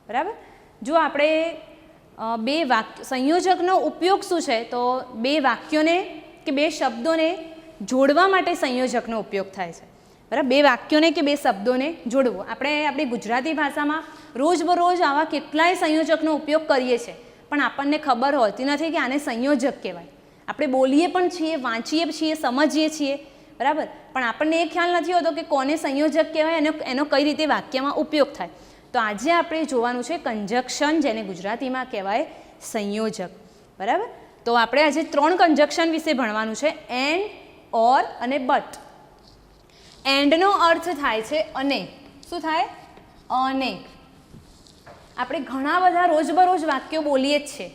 બરાબર. જો આપણે બે વાક્ય, સંયોજકનો ઉપયોગ શું છે, તો બે વાક્યોને કે બે શબ્દોને જોડવા માટે સંયોજકનો ઉપયોગ થાય છે. બરાબર. બે વાક્યોને કે બે શબ્દોને જોડવું. આપણે આપણી ગુજરાતી ભાષામાં રોજબરોજ આવા કેટલાય સંયોજકનો ઉપયોગ કરીએ છીએ, પણ આપણને ખબર હોતી નથી કે આને સંયોજક કહેવાય. આપણે બોલીએ પણ છીએ, વાંચીએ છીએ, સમજીએ છીએ. બરાબર. પણ આપણને એ ખ્યાલ નથી હોતો કે કોને સંયોજક કહેવાય અને એનો કઈ રીતે વાક્યમાં ઉપયોગ થાય. તો આજે આપણે જોવાનું છે કંજક્શન, જેને ગુજરાતીમાં કહેવાય સંયોજક. બરાબર. તો આપણે આજે 3 કંજક્શન વિશે ભણવાનું છે, એન્ડ, ઓર અને બટ. એન્ડનો અર્થ થાય છે અને. શું થાય? અને. આપણે ઘણા બધા રોજબરોજ વાક્યો બોલીએ જ છે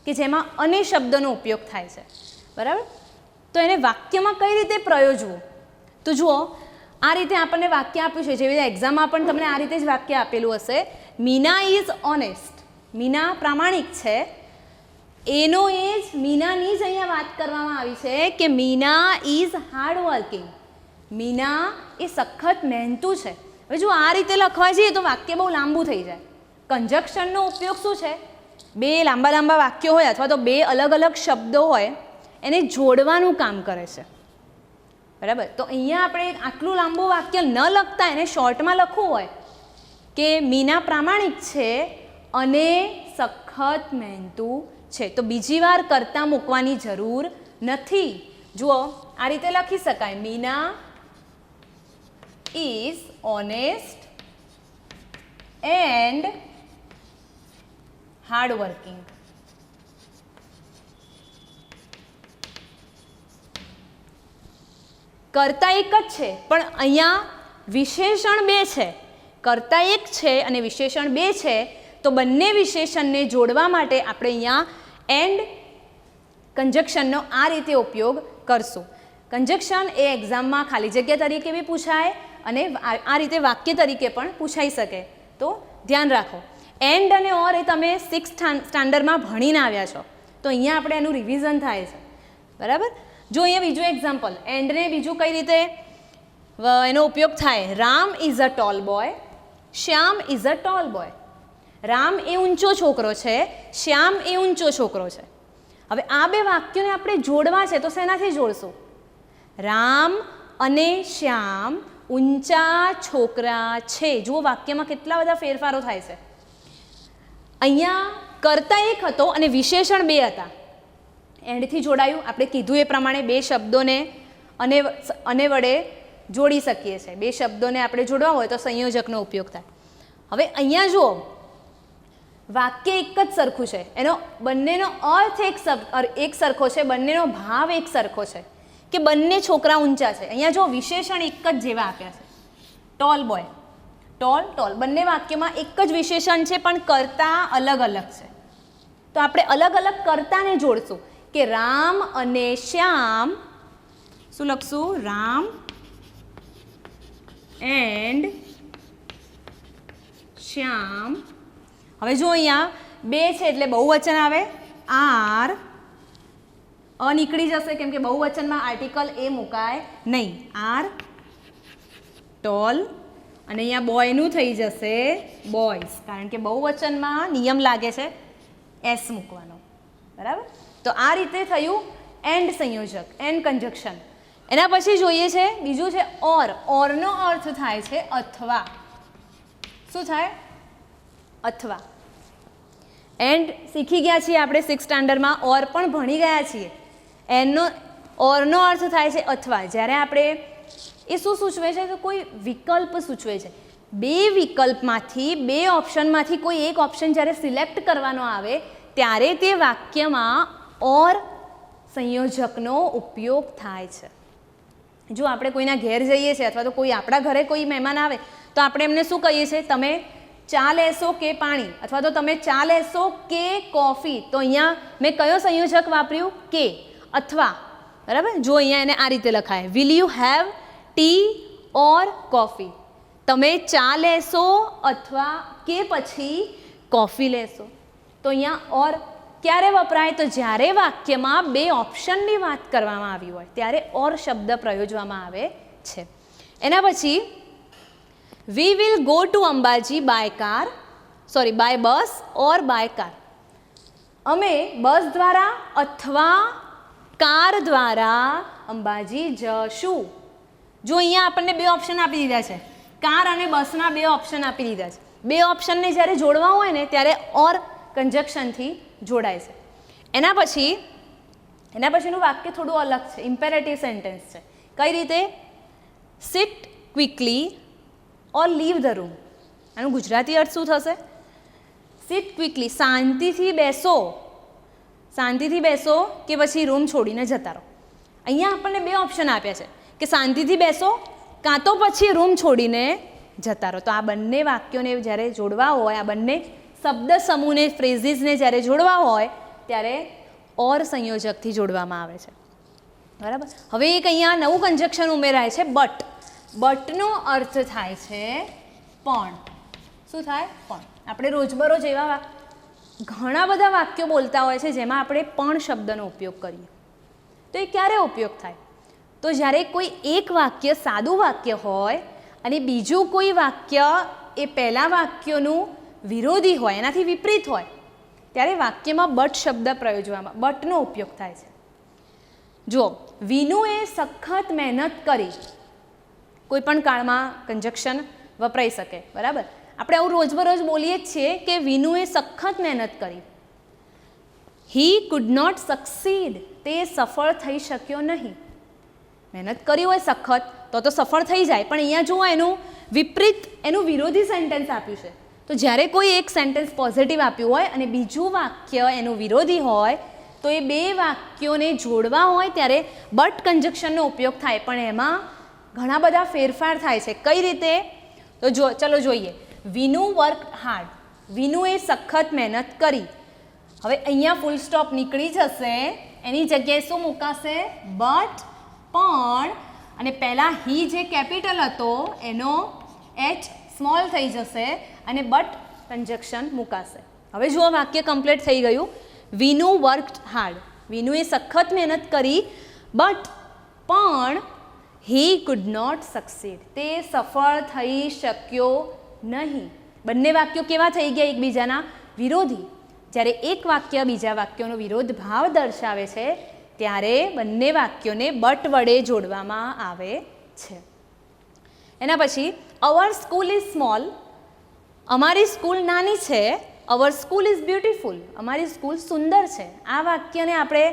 કે જેમાં અને શબ્દનો ઉપયોગ થાય છે. બરાબર. તો એને વાક્યમાં કઈ રીતે પ્રયોજવું? તો જુઓ, આ રીતે આપણને વાક્ય આપ્યું છે, જેવી રીતે એક્ઝામમાં પણ તમને આ રીતે જ વાક્ય આપેલું હશે. Meena is honest. મીના પ્રામાણિક છે. એનો એ જ, મીનાની જ અહીંયા વાત કરવામાં આવી છે કે Meena is hard working. Meena એ સખત મહેનતુ છે. હવે જો આ રીતે લખવા જઈએ તો વાક્ય બહુ લાંબુ થઈ જાય. કંજક્શનનો ઉપયોગ શું છે? બે લાંબા લાંબા વાક્યો હોય અથવા તો બે અલગ અલગ શબ્દો હોય એને જોડવાનું કામ કરે છે. બરાબર. તો અહીંયા આપણે આટલું લાંબુ વાક્ય ન લખતા એને શોર્ટમાં લખવું હોય કે મીના પ્રામાણિક છે અને સખત મહેનતુ છે, તો બીજી વાર કરતા મૂકવાની જરૂર નથી. જુઓ, આ રીતે લખી શકાય, Meena is honest and hard working. કર્તા એક જ છે પણ અહીંયા વિશેષણ બે છે. કર્તા એક છે અને વિશેષણ બે છે, તો બંને વિશેષણને જોડવા માટે આપણે અહીંયા એન્ડ કંજક્શનનો આ રીતે ઉપયોગ કરશું. કંજક્શન એ એક્ઝામમાં ખાલી જગ્યા તરીકે બી પૂછાય અને આ રીતે વાક્ય તરીકે પણ પૂછાઈ શકે. તો ધ્યાન રાખો. એન્ડ અને ઓર એ તમે 6th સ્ટાન્ડર્ડમાં ભણીને આવ્યા છો, તો અહીંયા આપણે એનું રિવિઝન થાય છે. બરાબર. જો અહીંયા બીજું એક્ઝામ્પલ, એન્ડને બીજું કઈ રીતે એનો ઉપયોગ થાય. Ram is a tall boy, Shyam is a tall boy. Ram એ ઊંચો છોકરો છે, શ્યામ એ ઊંચો છોકરો છે. હવે આ બે વાક્યોને આપણે જોડવા છે તો શેનાથી જોડશું? રામ અને શ્યામ ઊંચા છોકરા છે. જુઓ વાક્યમાં કેટલા બધા ફેરફારો થાય છે. અહીંયા કર્તા એક હતો અને વિશેષણ બે હતા. એન્ડથી જોડાયું. આપણે કીધું એ પ્રમાણે બે શબ્દોને અને વડે જોડી શકીએ છીએ. બે શબ્દોને આપણે જોડવા હોય તો સંયોજકનો ઉપયોગ થાય. હવે અહીંયા જુઓ વાક્ય એક જ સરખું છે, એનો બંનેનો અર્થ એક સરખો છે, બંનેનો ભાવ એક સરખો છે કે બંને છોકરા ઊંચા છે. અહીંયા જો વિશેષણ એક જ જેવા આપ્યા છે. ટોલ બોય, ટોલ, ટોલ, બંને વાક્યમાં એક જ વિશેષણ છે પણ કર્તા અલગ અલગ છે. તો આપણે અલગ અલગ કર્તાને જોડશું કે રામ અને શ્યામ. શું લખશું? રામ એન્ડ શ્યામ. હવે જો અહીંયા બે છે એટલે બહુવચન આવે. આર નીકળી જશે કેમ કે બહુવચનમાં આર્ટિકલ એ મુકાય નહીં. આર ટોલ અને અહીંયા બોયનું થઈ જશે બોયઝ, કારણ કે બહુવચનમાં નિયમ લાગે છે એસ મૂકવાનો. બરાબર? તો આ રીતે થયું એન્ડ સંયોજક, એન્ડ કંજક્શન. એના પછી જોઈએ છે બીજું છે ઓર. ઓરનો અર્થ થાય છે અથવા. શું થાય? અથવા. એન્ડ શીખી ગયા છીએ આપણે 6th સ્ટાન્ડર્ડમાં, ઓર પણ ભણી ગયા છીએ. ઓરનો અર્થ થાય છે અથવા. જ્યારે આપણે એ શું સૂચવે છે તો કોઈ વિકલ્પ સૂચવે છે. બે વિકલ્પમાંથી, બે ઓપ્શનમાંથી કોઈ એક ઓપ્શન જ્યારે સિલેક્ટ કરવાનો આવે ત્યારે તે વાક્યમાં ઓર સંયોજકનો ઉપયોગ થાય છે. જો આપણે કોઈના ઘેર જઈએ છીએ અથવા તો કોઈ આપણા ઘરે કોઈ મહેમાન આવે તો આપણે એમને શું કહીએ છીએ? તમે ચા લેશો કે પાણી? અથવા તો તમે ચા લેશો કે કોફી? તો અહીંયા મેં કયો સંયોજક વાપર્યું? કે. અથવા. બરાબર? જો અહીંયા એને આ રીતે લખાય, will you have T or coffee? તમે ચા લેશો અથવા કે પછી કોફી લેશો? તો અહીંયા ઓર ક્યારે વપરાય? તો જ્યારે વાક્યમાં બે ઓપ્શનની વાત કરવામાં આવી હોય ત્યારે ઓર શબ્દ પ્રયોજવામાં આવે છે. એના પછી we will go to Ambaji by car, sorry by bus or by car. અમે બસ દ્વારા અથવા કાર દ્વારા અંબાજી જશું. જો અહીંયા આપણને બે ઓપ્શન આપી દીધા છે, કાર અને બસના બે ઓપ્શન આપી દીધા છે. બે ઓપ્શનને જ્યારે જોડવા હોય ને ત્યારે ઓર કંજક્શનથી જોડાય છે. એના પછીનું વાક્ય થોડું અલગ છે, ઇમ્પેરેટિવ સેન્ટેન્સ છે. કઈ રીતે? Sit quickly or leave the room. આનું ગુજરાતી અર્થ શું થશે? સિટ ક્વિકલી, શાંતિથી બેસો, શાંતિથી બેસો કે પછી રૂમ છોડીને જતા રહો. અહીંયા આપણને બે ઓપ્શન આપ્યા છે કે શાંતિથી બેસો કાં તો પછી રૂમ છોડીને જતા રહો. તો આ બંને વાક્યોને જ્યારે જોડવા હોય, આ બંને શબ્દ સમૂહને, ફ્રેઝીસને જ્યારે જોડવા હોય ત્યારે ઓર સંયોજકથી જોડવામાં આવે છે. બરાબર? હવે એક અહીંયા નવું કંજક્શન ઉમેરાય છે બટ. બટનો અર્થ થાય છે પણ. શું થાય? પણ. આપણે રોજબરોજ એવા ઘણા બધા વાક્યો બોલતા હોય છે જેમાં આપણે પણ શબ્દનો ઉપયોગ કરીએ. તો એ ક્યારે ઉપયોગ થાય? તો જ્યારે કોઈ એક વાક્ય સાદું વાક્ય હોય અને બીજું કોઈ વાક્ય એ પહેલાં વાક્યનું વિરોધી હોય, એનાથી વિપરીત હોય, ત્યારે વાક્યમાં બટ શબ્દ પ્રયોજવામાં, બટનો ઉપયોગ થાય છે. જો વિનુએ સખત મહેનત કરી, કોઈ પણ કાળમાં કંજક્શન વપરાઈ શકે. બરાબર? આપણે આવું રોજબરોજ બોલીએ જ છીએ કે વિનુએ સખત મહેનત કરી. હી કુડ નોટ સક્સીડ, તે સફળ થઈ શક્યો નહીં. મહેનત કરી હોય સખત તો સફળ થઈ જાય, પણ અહીંયા જુઓ એનું વિપરીત, એનું વિરોધી સેન્ટેન્સ આપ્યું છે. તો જ્યારે કોઈ એક સેન્ટેન્સ પોઝિટિવ આપ્યું હોય અને બીજું વાક્ય એનું વિરોધી હોય તો એ બે વાક્યોને જોડવા હોય ત્યારે બટ કંજક્શનનો ઉપયોગ થાય. પણ એમાં ઘણા બધા ફેરફાર થાય છે. કઈ રીતે? તો ચલો જોઈએ. વિનુ વર્ક હાર્ડ, વિનુએ સખત મહેનત કરી. હવે અહીંયા ફૂલ સ્ટોપ નીકળી જશે, એની જગ્યાએ શું મુકાશે? બટ, પણ, અને પહેલાં હી જે કેપિટલ હતો એનો એચ સ્મોલ થઈ જશે અને બટ કંજક્શન મુકાશે. હવે જુઓ વાક્ય કમ્પ્લીટ થઈ ગયું. વિનુ વર્કડ હાર્ડ, વિનુએ સખત મહેનત કરી, બટ, પણ હી કુડ નોટ સક્સીડ, તે સફળ થઈ શક્યો નહીં. બંને વાક્યો કેવા થઈ ગયા? એકબીજાના વિરોધી. જ્યારે એક વાક્ય બીજા વાક્યનો વિરોધ ભાવ દર્શાવે છે ત્યારે બંને વાક્યોને બટ વડે જોડવામાં આવે છે. એના પછી અવર સ્કૂલ ઇઝ સ્મોલ, અમારી સ્કૂલ નાની છે. અવર સ્કૂલ ઇઝ બ્યુટીફુલ, અમારી સ્કૂલ સુંદર છે. આ વાક્યને આપણે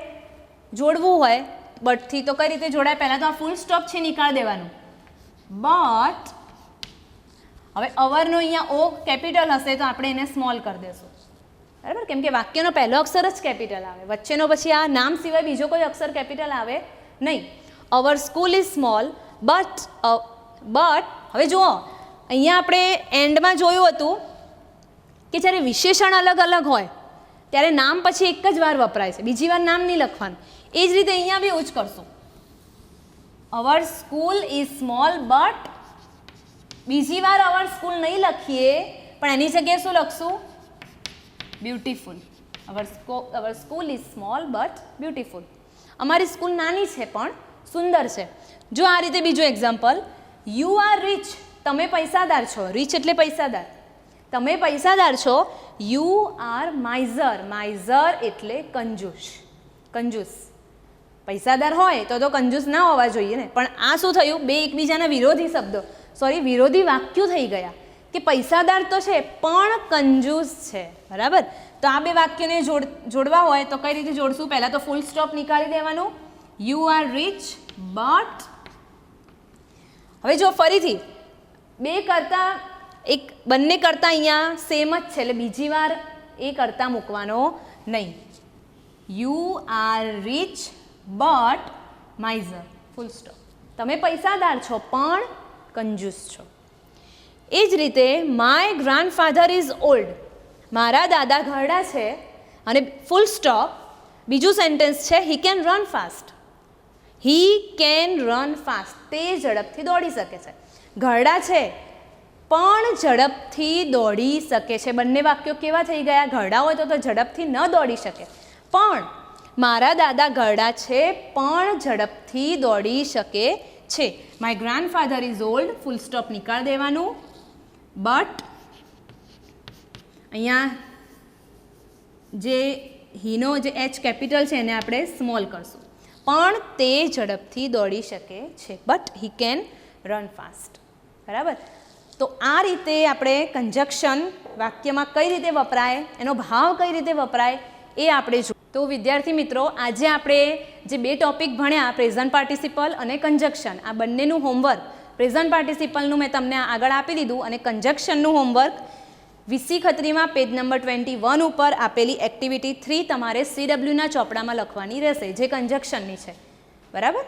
જોડવું હોય બટથી તો કઈ રીતે જોડાય? પહેલાં તો આ ફૂલ સ્ટોપ છે નીકાળી દેવાનું. બટ હવે અવરનો અહીંયા ઓ કેપિટલ હશે તો આપણે એને સ્મોલ કરી દઈશું, બરાબર? કેમ કે વાક્યનો પહેલો અક્ષર જ કેપિટલ આવે, વચ્ચેનો પછી આ નામ સિવાય બીજો કોઈ અક્ષર કેપિટલ આવે નહીં. Our school is small but હવે જુઓ, અહીંયા આપણે એન્ડમાં જોયું હતું કે જ્યારે વિશેષણ અલગ અલગ હોય ત્યારે નામ પછી એક જ વાર વપરાય છે, બીજી વાર નામ નહીં લખવાનું. એ જ રીતે અહીંયા બી એવું જ કરશું. Our school is small but બીજી વાર અવર સ્કૂલ નહીં લખીએ પણ એની જગ્યાએ શું લખશું? Beautiful. Our school is small but beautiful, અમારી સ્કૂલ નાની છે પણ સુંદર છે. જો આ રીતે બીજું એક્ઝામ્પલ, યુ આર રીચ, તમે પૈસાદાર છો. રીચ એટલે પૈસાદાર, તમે પૈસાદાર છો. યુ આર માઇઝર, માઇઝર એટલે કંજૂસ. કંજૂસ પૈસાદાર હોય તો કંજૂસ ના હોવા જોઈએ ને. પણ આ શું થયું? બે એકબીજાના વિરોધી શબ્દો, વિરોધી વાક્યો થઈ ગયા કે પૈસાદાર તો છે પણ કંજૂસ છે, બરાબર? તો આ બે વાક્યોને જોડવા હોય તો કઈ રીતે જોડશું? પહેલાં તો ફૂલ સ્ટોપ નીકાળી દેવાનું. યુ આર રીચ બટ, હવે જો ફરીથી બે કરતાં બંને કરતાં અહીંયા સેમ જ છે એટલે બીજી વાર એ કરતાં મૂકવાનો નહીં. You are rich but miser, full stop. તમે પૈસાદાર છો પણ કંજૂસ છો. એ જ રીતે માય ગ્રાન્ડફાધર ઇઝ ઓલ્ડ, મારા દાદા ઘરડા છે અને ફૂલ સ્ટોપ. બીજું સેન્ટેન્સ છે he can run fast, he can run fast, તે ઝડપથી દોડી શકે છે. ઘરડા છે પણ ઝડપથી દોડી શકે છે. બંને વાક્યો કેવા થઈ ગયા? ઘરડા હોય તો ઝડપથી ન દોડી શકે, પણ મારા દાદા ઘરડા છે પણ ઝડપથી દોડી શકે છે. My grandfather is old, full stop નીકાળી દેવાનું. બટ અહીંયા જે હીનો જે એચ કેપિટલ છે એને આપણે સ્મોલ કરશું. પણ તે ઝડપથી દોડી શકે છે. But he can run fast, બરાબર? તો આ રીતે આપણે કંજક્શન વાક્યમાં કઈ રીતે વપરાય, એનો ભાવ કઈ રીતે વપરાય એ આપણે જોઈએ. તો વિદ્યાર્થી મિત્રો, આજે આપણે જે બે ટોપિક ભણ્યા, પ્રેઝન્ટ પાર્ટિસિપલ અને કંજક્શન, આ બંનેનું હોમવર્ક પ્રેઝન્ટ પાર્ટિસિપલનું મેં તમને આગળ આપી દીધું અને કંજક્શનનું હોમવર્ક વીસી ખત્રીમાં પેજ નંબર 21 ઉપર આપેલી એક્ટિવિટી 3 તમારે CWના ચોપડામાં લખવાની રહેશે, જે કંજક્શનની છે, બરાબર?